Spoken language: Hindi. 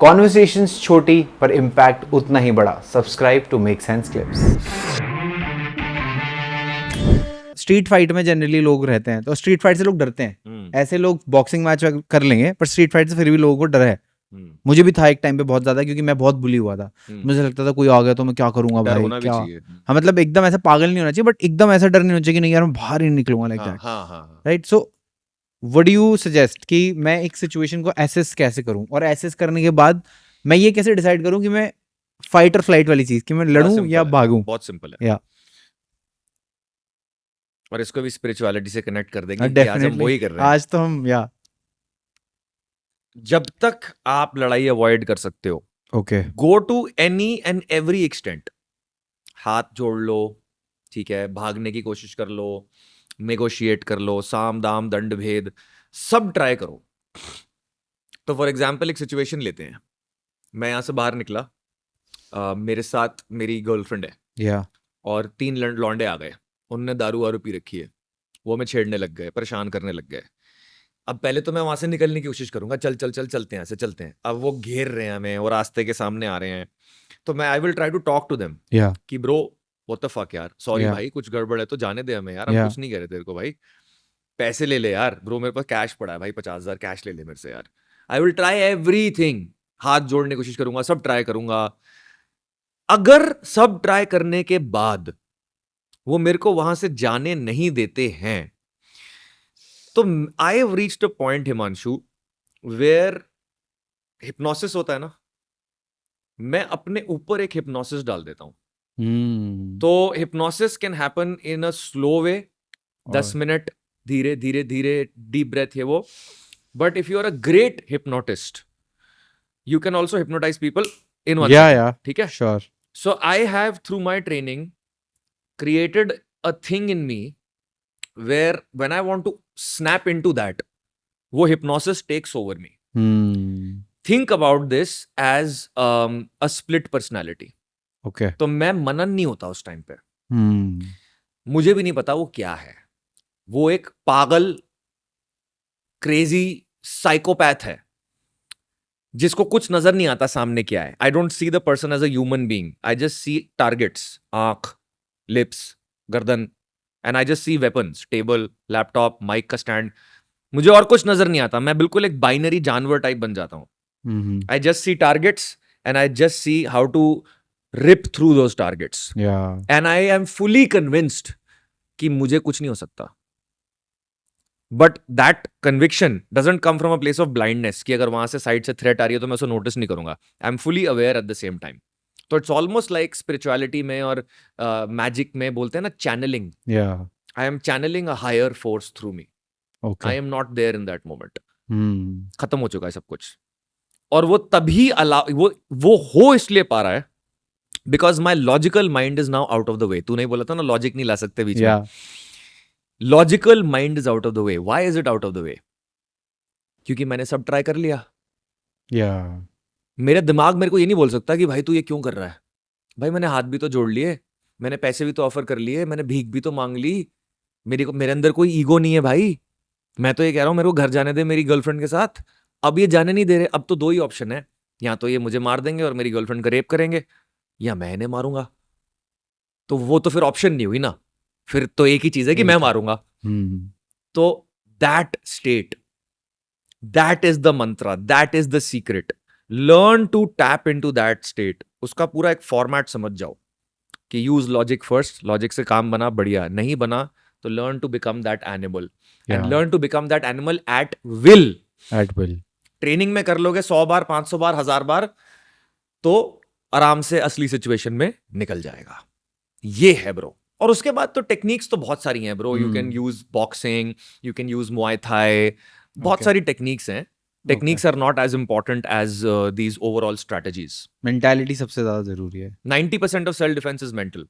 कॉन्वर्सेशंस छोटी पर इम्पैक्ट उतना ही बड़ा। Subscribe to make sense clips. Street fight में जनरली लोग रहते हैं तो स्ट्रीट फाइट से लोग डरते हैं। ऐसे लोग बॉक्सिंग मैच कर लेंगे पर स्ट्रीट फाइट से फिर भी लोगों को डर है। मुझे भी था एक टाइम पे बहुत ज्यादा, क्योंकि मैं बहुत बुली हुआ था। मुझे लगता था कोई आ गया तो मैं क्या करूंगा डर भाई, होना भी क्या। चाहिए। हाँ, मतलब एकदम ऐसा पागल नहीं होना चाहिए, बट एकदम ऐसा डर नहीं होना चाहिए कि नहीं यार मैं बाहर ही नहीं निकलूंगा लाइक दैट। हाँ। Right. So what do you suggest कि मैं एक सिचुएशन को एसेस कैसे करूं, और एसेस करने के बाद मैं ये कैसे डिसाइड करूं कि मैं फाइट और फ्लाइट वाली चीज, कि मैं बड़ा लड़ूं या सिंपल है, भागूं। बहुत सिंपल है। या और इसको भी स्पिरिचुअलिटी से कनेक्ट कर देंगे कि आज हम डेफिनेटली वही कर रहे हैं। आज तो हम या जब तक आप लड़ाई अवॉइड कर सकते हो, okay go to any and every extent. हाथ जोड़ लो, ठीक है, भागने की कोशिश कर लो, नेगोशिएट कर लो, साम दाम दंड भेद सब ट्राई करो। तो फॉर एग्जाम्पल एक सिचुएशन लेते हैं। मैं यहां से बाहर निकला, मेरे साथ मेरी गर्लफ्रेंड है या और 3 लौंडे आ गए। उनने दारू वारू पी रखी है, वो मैं छेड़ने लग गए, परेशान करने लग गए। अब पहले तो मैं वहां से निकलने की कोशिश करूंगा, चल चल चल चलते हैं, ऐसे चलते हैं। अब वो घेर रहे हैं हमें, वो रास्ते के सामने आ रहे हैं, तो मैं I will try to talk to them या कि ब्रो व्हाट द फक यार, सॉरी या भाई, कुछ गड़बड़ है तो जाने दे हमें यार, हम या कुछ नहीं कह रहे तेरे को भाई, पैसे ले ले यार ब्रो, मेरे पास कैश पड़ा है भाई, 50,000 कैश ले ले मेरे से यार। आई विल ट्राई एवरीथिंग, हाथ जोड़ने की कोशिश करूंगा, सब ट्राई करूंगा। अगर सब ट्राई करने के बाद वो मेरे को वहां से जाने नहीं देते हैं, तो I have reached a point Himanshu where hypnosis होता है ना, मैं अपने ऊपर एक हिप्नोसिस डाल देता हूं। तो hypnosis can happen in a slow way, 10 minute धीरे धीरे धीरे, डीप ब्रेथ है वो। But if you are a great hypnotist, you can also hypnotise people in 1 second, ठीक है। Sure so I have through my training created a thing in me where when I want to snap into that, wo hypnosis takes over me. Think about this as a split personality. Okay तो मैं मनन नहीं होता उस टाइम पे, मुझे भी नहीं पता वो क्या है। वो एक पागल क्रेजी साइकोपैथ है जिसको कुछ नजर नहीं आता सामने क्या है। I don't see the person as a human being, I just see targets, आंख, लिप्स, गर्दन, and I just see weapons, table, laptop, mic का स्टैंड। मुझे और कुछ नजर नहीं आता, मैं बिल्कुल एक बाइनरी जानवर टाइप बन जाता हूं। I just see targets and I just see how to rip through those targets, and I am fully convinced कि मुझे कुछ नहीं हो सकता। But that conviction doesn't come from a place of blindness कि अगर वहां से साइड से थ्रेट आ रही है तो मैं उसको नोटिस नहीं करूंगा। I am fully aware at the same time. तो इट्स ऑलमोस्ट लाइक स्पिरिचुअलिटी में और मैजिक में बोलते हैं ना channelling. I am channelling a higher force through me. I am not there in that moment. खत्म हो चुका है सब कुछ। और वो तभी वो हो इसलिए पा रहा है because my logical mind is now out of the way. तू नहीं बोला था ना लॉजिक नहीं ला सकते बीच में। Logical mind is out of the way. Why is it out of the way? क्योंकि मैंने सब ट्राई कर लिया। मेरा दिमाग मेरे को ये नहीं बोल सकता कि भाई तू ये क्यों कर रहा है। भाई मैंने हाथ भी तो जोड़ लिए, मैंने पैसे भी तो ऑफर कर लिए, मैंने भीख भी तो मांग ली। मेरे अंदर कोई ईगो नहीं है भाई। मैं तो ये कह रहा हूं मेरे को घर जाने दे मेरी गर्लफ्रेंड के साथ। अब ये जाने नहीं दे रहे। अब तो 2 ही ऑप्शन है, या तो ये मुझे मार देंगे और मेरी गर्लफ्रेंड का रेप करेंगे, या मैं इन्हें मारूंगा। तो वो तो फिर ऑप्शन नहीं हुई ना, फिर तो एक ही चीज है कि मैं मारूंगा। तो that state, that is the mantra, that is the secret. Learn to tap into that state. उसका पूरा एक फॉर्मेट समझ जाओ कि यूज लॉजिक फर्स्ट, लॉजिक से काम बना बढ़िया, नहीं बना तो learn to become that animal, and learn to become that animal at will. Training में कर लोगे 100 बार, 500 बार, 1000 बार, तो आराम से असली सिचुएशन में निकल जाएगा। ये है ब्रो। और उसके बाद तो टेक्निक्स तो बहुत सारी हैं bro. You can use boxing, you can use Muay Thai, बहुत सारी टेक्निक्स हैं। Techniques are not as important as these overall strategies. Mentality सबसे ज्यादा जरूरी है। 90% of self defence is mental.